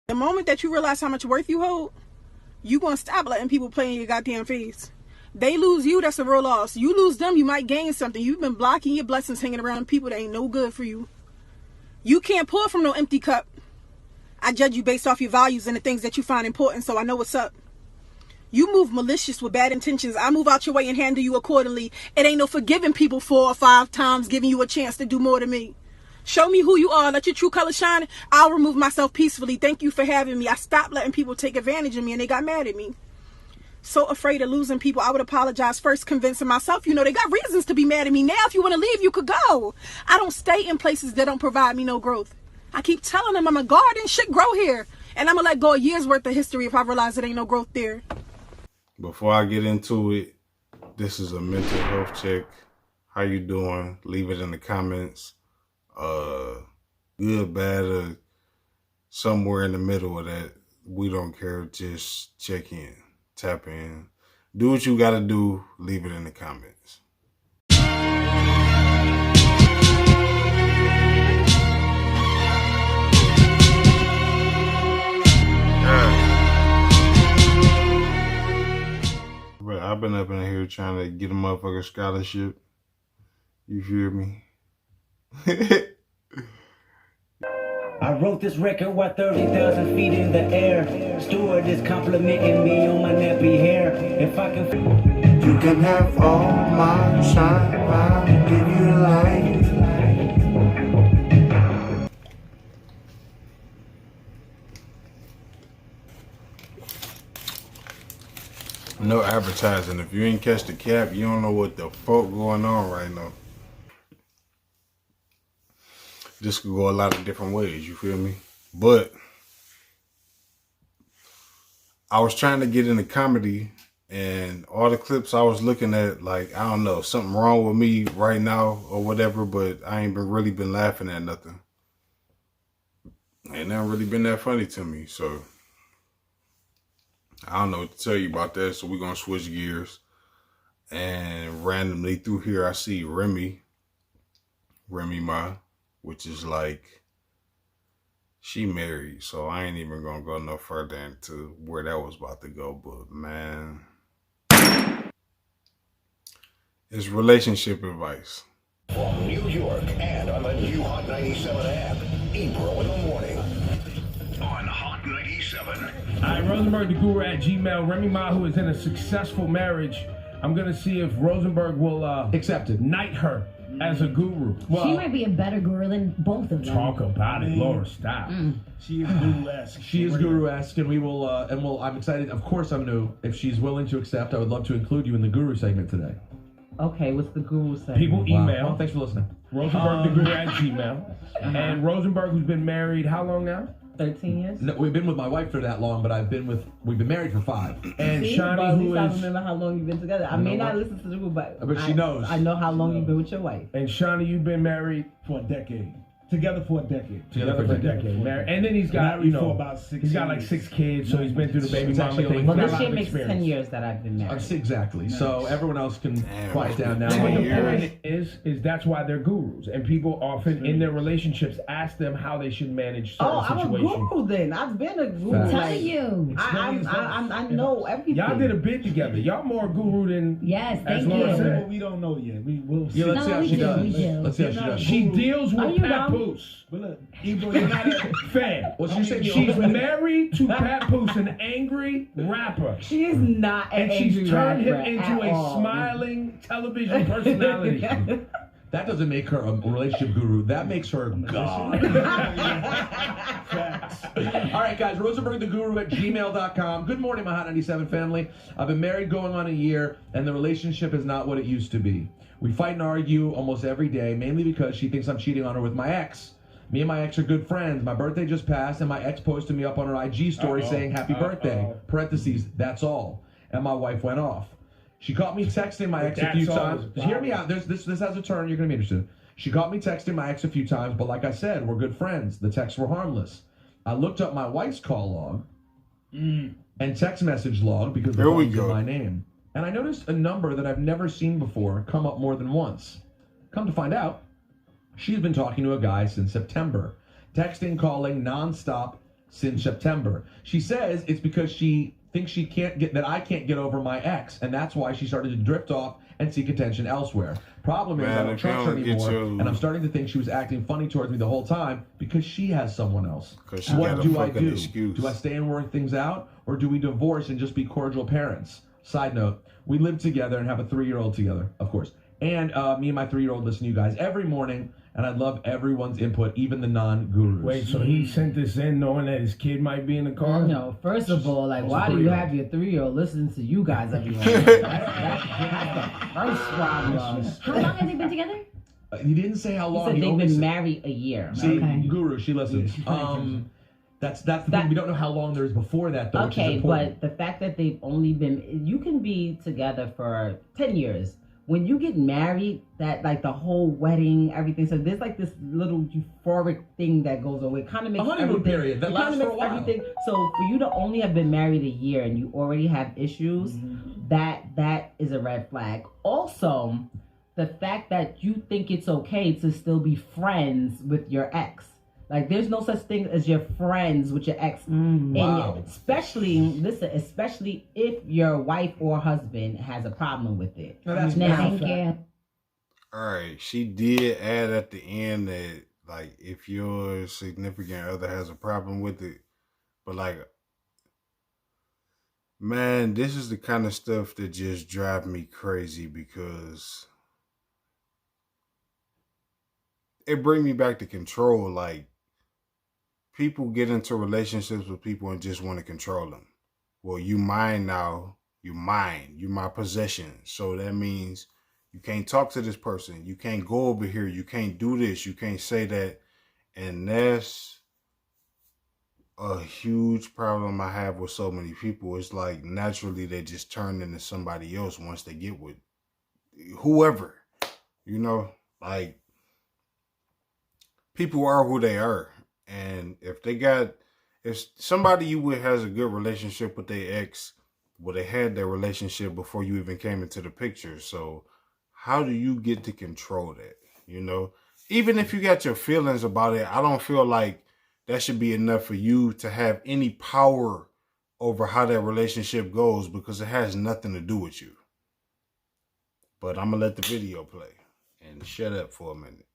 The moment that you realize how much worth you hold, you gonna stop letting people play in your goddamn face. They lose you, that's a real loss. You lose them, you might gain something. You've been blocking your blessings hanging around people that ain't no good for you. You can't pour from no empty cup. I judge you based off your values and the things that you find important, so I know what's up. You move malicious with bad intentions. I move out your way and handle you accordingly. It ain't no forgiving people 4 or 5 times, giving you a chance to do more than me. Show me who you are. Let your true color shine. I'll remove myself peacefully. Thank you for having me. I stopped letting people take advantage of me and they got mad at me. So afraid of losing people, I would apologize first, convincing myself, they got reasons to be mad at me. Now, if you want to leave, you could go. I don't stay in places that don't provide me no growth. I keep telling them I'm a garden, shit grow here. And I'm going to let go a year's worth of history if I realize it ain't no growth there. Before I get into it, this is a mental health check. How you doing? Leave it in the comments. Good, bad, or somewhere in the middle of that. We don't care. Just check in. Tap in. Do what you got to do. Leave it in the comments. But I've been up in here trying to get a motherfucker scholarship. You hear me? I wrote this record while 30,000 feet in the air. Stewart is complimenting me on my nappy hair. If I can, you can have all my shine. I'll give you light. No advertising. If you ain't catch the cap, you don't know what the fuck going on right now. This could go a lot of different ways, you feel me? But I was trying to get into comedy, and all the clips I was looking at, like, I don't know, something wrong with me right now or whatever, but I ain't really been laughing at nothing. Ain't nothing really been that funny to me, so I don't know what to tell you about that. So we're going to switch gears. And randomly through here, I see Remy Ma, which is like, she married. So I ain't even going to go no further into where that was about to go. But man, it's relationship advice. From New York and on the new Hot 97 app, April in the morning. On Hot 97. All right, Rosenberg the Guru at Gmail. Remy Ma, who is in a successful marriage, I'm going to see if Rosenberg will accept it, knight her as a guru. Well, she might be a better guru than both of them. Talk about it, Laura, stop. She is guru-esque. She is guru-esque, and I'm excited. Of course, if she's willing to accept, I would love to include you in the guru segment today. Okay, what's the guru segment? People email. Well, thanks for listening. Rosenberg the Guru at Gmail. And Rosenberg, who's been married how long now? 13 years? No, we've been with my wife for that long, but we've been married for 5. And See, Shawnee, who I is... remember how long you've been together. I may not listen to the group, but she knows. I know how long you've been with your wife. And Shawnee, you've been married for a decade. Together for a decade. Together for a decade. And then he's got, for about 6 he's got like 6 kids, so he's been through the baby mama thing. Well, this year makes 10 years that I've been married. Exactly. Nice. So everyone else can quiet down now. But the point is that's why they're gurus. And people often in their relationships ask them how they should manage certain situations. I'm a guru then. I've been a guru. Tell you. I know everything. Y'all did a bit together. Y'all more guru than... Yes, as Laura said. We don't know yet. We will see. Yeah, let's see how she does. Let's see how she does. She deals with papoose. But look, Ebro, you're not a fan. She's married to Papoose, an angry rapper. She is not an angry rapper. And she's turned him into a smiling television personality. That doesn't make her a relationship guru. That makes her God. All right, guys. Rosenberg the Guru at gmail.com. Good morning, my Hot 97 family. I've been married going on a year, and the relationship is not what it used to be. We fight and argue almost every day, mainly because she thinks I'm cheating on her with my ex. Me and my ex are good friends. My birthday just passed, and my ex posted me up on her IG story saying, happy birthday, parentheses, that's all. And my wife went off. She caught me texting my ex a few times. Hear me out. This has a turn. You're going to be interested. She caught me texting my ex a few times, but like I said, we're good friends. The texts were harmless. I looked up my wife's call log and text message log because the phone's in my name. And I noticed a number that I've never seen before come up more than once. Come to find out, she's been talking to a guy since September. Texting, calling, nonstop, since September. She says it's because she thinks I can't get over my ex, and that's why she started to drift off and seek attention elsewhere. Problem is, I don't trust her anymore, and I'm starting to think she was acting funny towards me the whole time because she has someone else. What do I do? Excuse. Do I stay and work things out, or do we divorce and just be cordial parents? Side note, we live together and have a 3-year-old together, of course. And me and my 3-year-old listen to you guys every morning, and I'd love everyone's input, even the non-gurus. Wait, so he sent this in knowing that his kid might be in the car? No, first of all, like, why do you have your 3-year-old listening to you guys every morning? That's the first problem. How long have they been together? He didn't say how long. He said they've been married a year. See, Guru, she listens. That's the thing. We don't know how long there is before that, though. Okay, which is important. but the fact that they've only been, you can be together for 10 years. When you get married, that like the whole wedding, everything. So there's like this little euphoric thing that goes away. It kind of makes a honeymoon period that lasts for a while. Everything. So for you to only have been married a year and you already have issues, that is a red flag. Also, the fact that you think it's okay to still be friends with your ex. Like, there's no such thing as your friends with your ex. Wow. And especially if your wife or husband has a problem with it. No, that's Thank you. All right, she did add at the end that, like, if your significant other has a problem with it, but, like, man, this is the kind of stuff that just drive me crazy because it brings me back to control. Like, people get into relationships with people and just want to control them. Well, you mine now. You mine. You my possession. So that means you can't talk to this person. You can't go over here. You can't do this. You can't say that. And that's a huge problem I have with so many people. It's like naturally they just turn into somebody else once they get with whoever. You know, like, people are who they are. And if somebody you with has a good relationship with their ex, well, they had their relationship before you even came into the picture. So how do you get to control that? You know, even if you got your feelings about it, I don't feel like that should be enough for you to have any power over how that relationship goes because it has nothing to do with you. But I'm going to let the video play and shut up for a minute.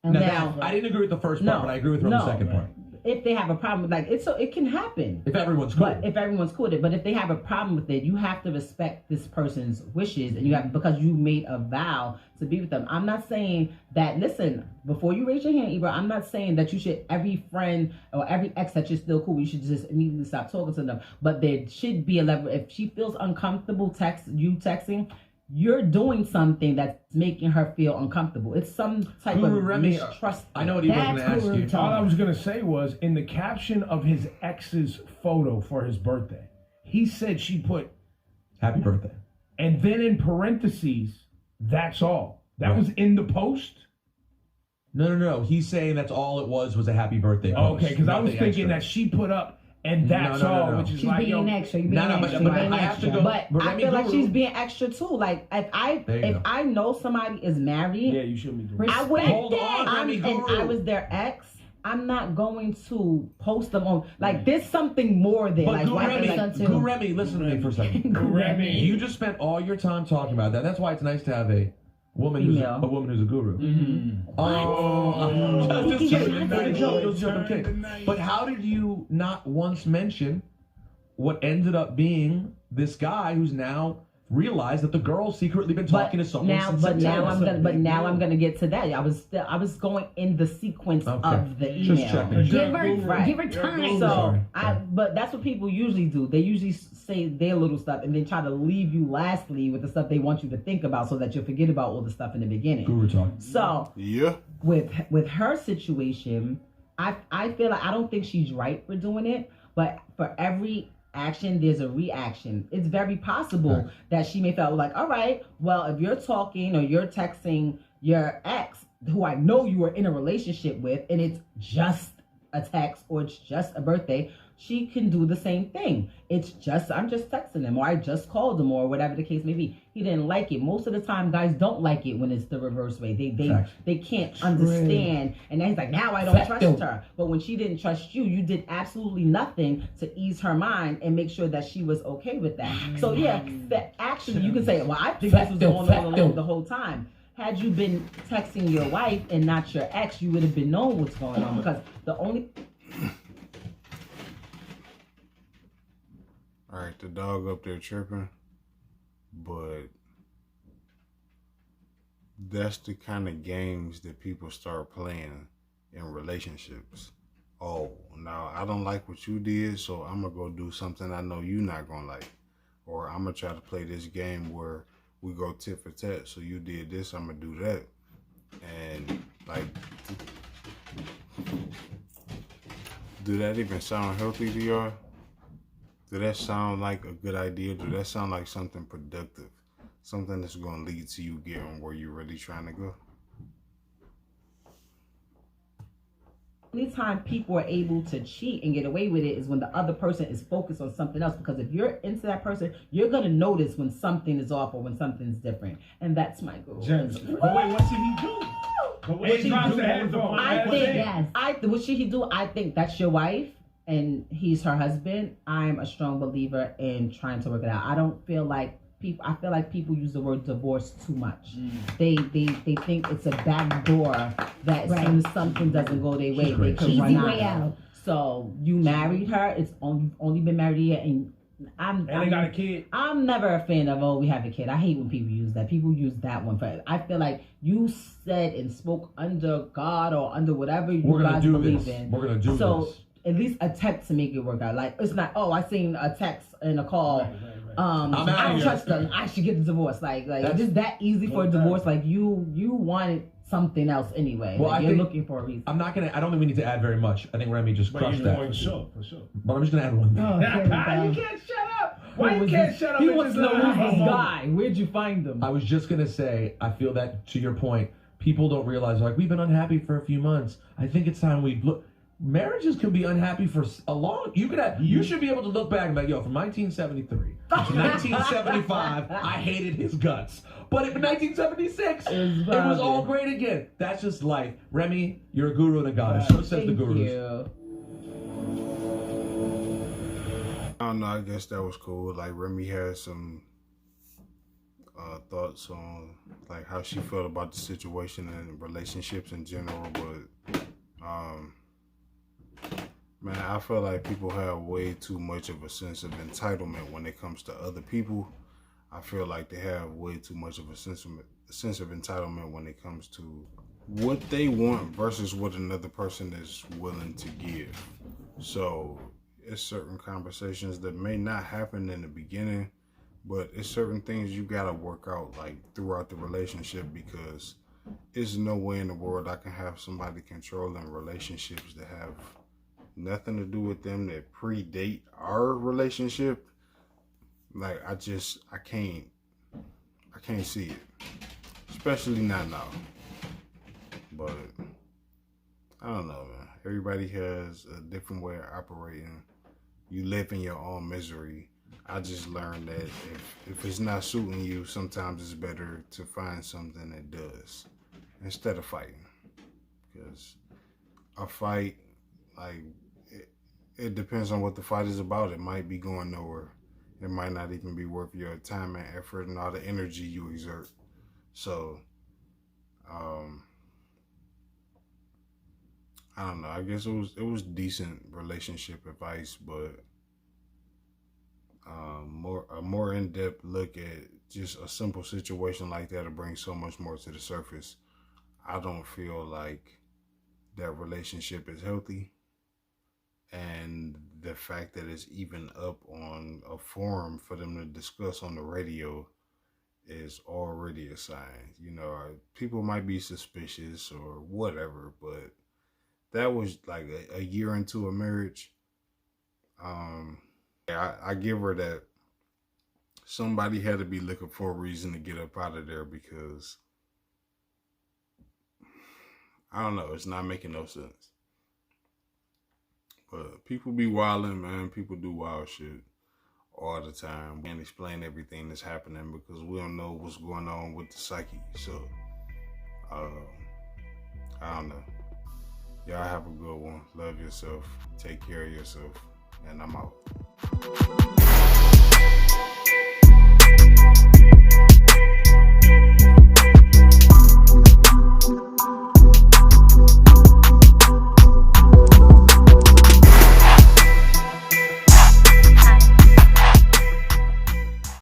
Now, I didn't agree with the first part, but I agree with her on the second part. If they have a problem, like, it can happen. If everyone's cool. But if everyone's cool with it, but if they have a problem with it, you have to respect this person's wishes, and you have, because you made a vow to be with them. I'm not saying that. Listen, before you raise your hand, Ibra, I'm not saying that you should, every friend or every ex that you're still cool, you should just immediately stop talking to them. But there should be a level. If she feels uncomfortable texting. You're doing something that's making her feel uncomfortable. It's some type of mistrust. I know what he was going to ask you. All I was going to say was, in the caption of his ex's photo for his birthday, he said she put, "Happy birthday." And then in parentheses, "That's all." That was in the post? No. He's saying that's all it was a happy birthday post. Okay, because I was thinking that she put up, "And that's all," which is she's like, being extra. You're being extra. But I have to go. But I feel like she's being extra too. Like, if I know somebody is married, yeah, you shouldn't be doing I would. Hold on, and I was their ex. I'm not going to post them on. Like, there's something more there. But like, Remy, listen to me for a second. Remy, you just spent all your time talking about that. That's why it's nice to have a woman who's a guru. But how did you not once mention what ended up being this guy who's now realized that the girl's secretly been talking to someone since September? Now I'm gonna get to that. I was going in the sequence of the email. Just checking. Give her time. So but that's what people usually do. They usually say their little stuff and then try to leave you lastly with the stuff they want you to think about, so that you'll forget about all the stuff in the beginning. Guru talk. So yeah, with her situation, I feel like I don't think she's right for doing it, but for every action, there's a reaction. It's very possible that she may feel like, all right, well, if you're talking or you're texting your ex, who I know you are in a relationship with, and it's just a text or it's just a birthday, she can do the same thing. It's just, I'm just texting him, or I just called him, or whatever the case may be. He didn't like it. Most of the time, guys don't like it when it's the reverse way. They can't understand. And then he's like, now I don't trust her. But when she didn't trust you, you did absolutely nothing to ease her mind and make sure that she was okay with that. So yeah, actually, you can say, well, I think this was going on the whole time. Had you been texting your wife and not your ex, you would have been known what's going on, because the only... All right, the dog up there chirping, but that's the kind of games that people start playing in relationships. Oh, now I don't like what you did, so I'm gonna go do something I know you're not gonna like. Or I'm gonna try to play this game where we go tit for tat. So you did this, I'm gonna do that. And like, do that even sound healthy to y'all? Do that sound like a good idea? Do that sound like something productive? Something that's gonna lead to you getting where you're really trying to go? Anytime people are able to cheat and get away with it is when the other person is focused on something else. Because if you're into that person, you're going to notice when something is off or when something's different. And that's my goal. But wait, what should he do? But what should he do? What should he do? I think that's your wife and he's her husband. I'm a strong believer in trying to work it out. I don't feel like I feel like people use the word divorce too much. They think it's a back door that as soon as something doesn't go their way, they can run out. So you married her. It's only been married a year, and they got a kid. I'm never a fan of we have a kid. I hate when people use that. People use that one for. I feel like you said and spoke under God or under whatever you guys believe in. We're gonna do this. So at least a text to make it work out. Like, it's not, I seen a text and a call. Right. I don't trust them. I should get the divorce. Like it's just that easy for a divorce. Like you wanted something else anyway. Well, like, you're looking for a reason. I don't think we need to add very much. I think Remy just crushed that. For sure. But I'm just gonna add one thing. You can't shut up. Why you can't shut up? He wants to know who's this guy. Where'd you find him? I was just gonna say, I feel that to your point, people don't realize, like, we've been unhappy for a few months. I think it's time we look. Marriages can be unhappy for a long. You should be able to look back and be like, yo, from 1973 to 1975, I hated his guts. But in 1976, it was all great again. That's just life. Remy, you're a guru and a goddess. So says the gurus. You. I don't know, I guess that was cool. Like, Remy had some thoughts on like how she felt about the situation and relationships in general, but man, I feel like people have way too much of a sense of entitlement when it comes to other people. I feel like they have way too much of a sense of entitlement when it comes to what they want versus what another person is willing to give. So it's certain conversations that may not happen in the beginning, but it's certain things you gotta work out like throughout the relationship, because there's no way in the world I can have somebody controlling relationships that have nothing to do with them, that predate our relationship. Like, I can't see it, especially not now. But I don't know, man. Everybody has a different way of operating. You live in your own misery. I just learned that if it's not suiting you, sometimes it's better to find something that does instead of fighting. Because a fight, like, it depends on what the fight is about. It might be going nowhere. It might not even be worth your time and effort and all the energy you exert. So, I don't know. I guess it was decent relationship advice, but a more in-depth look at just a simple situation like that to bring so much more to the surface. I don't feel like that relationship is healthy. And the fact that it's even up on a forum for them to discuss on the radio is already a sign. You know, people might be suspicious or whatever, but that was like a year into a marriage. I give her that somebody had to be looking for a reason to get up out of there, because I don't know, it's not making no sense. But people be wilding, man. People do wild shit all the time. We can't explain everything that's happening because we don't know what's going on with the psyche. So, I don't know. Y'all have a good one. Love yourself. Take care of yourself. And I'm out.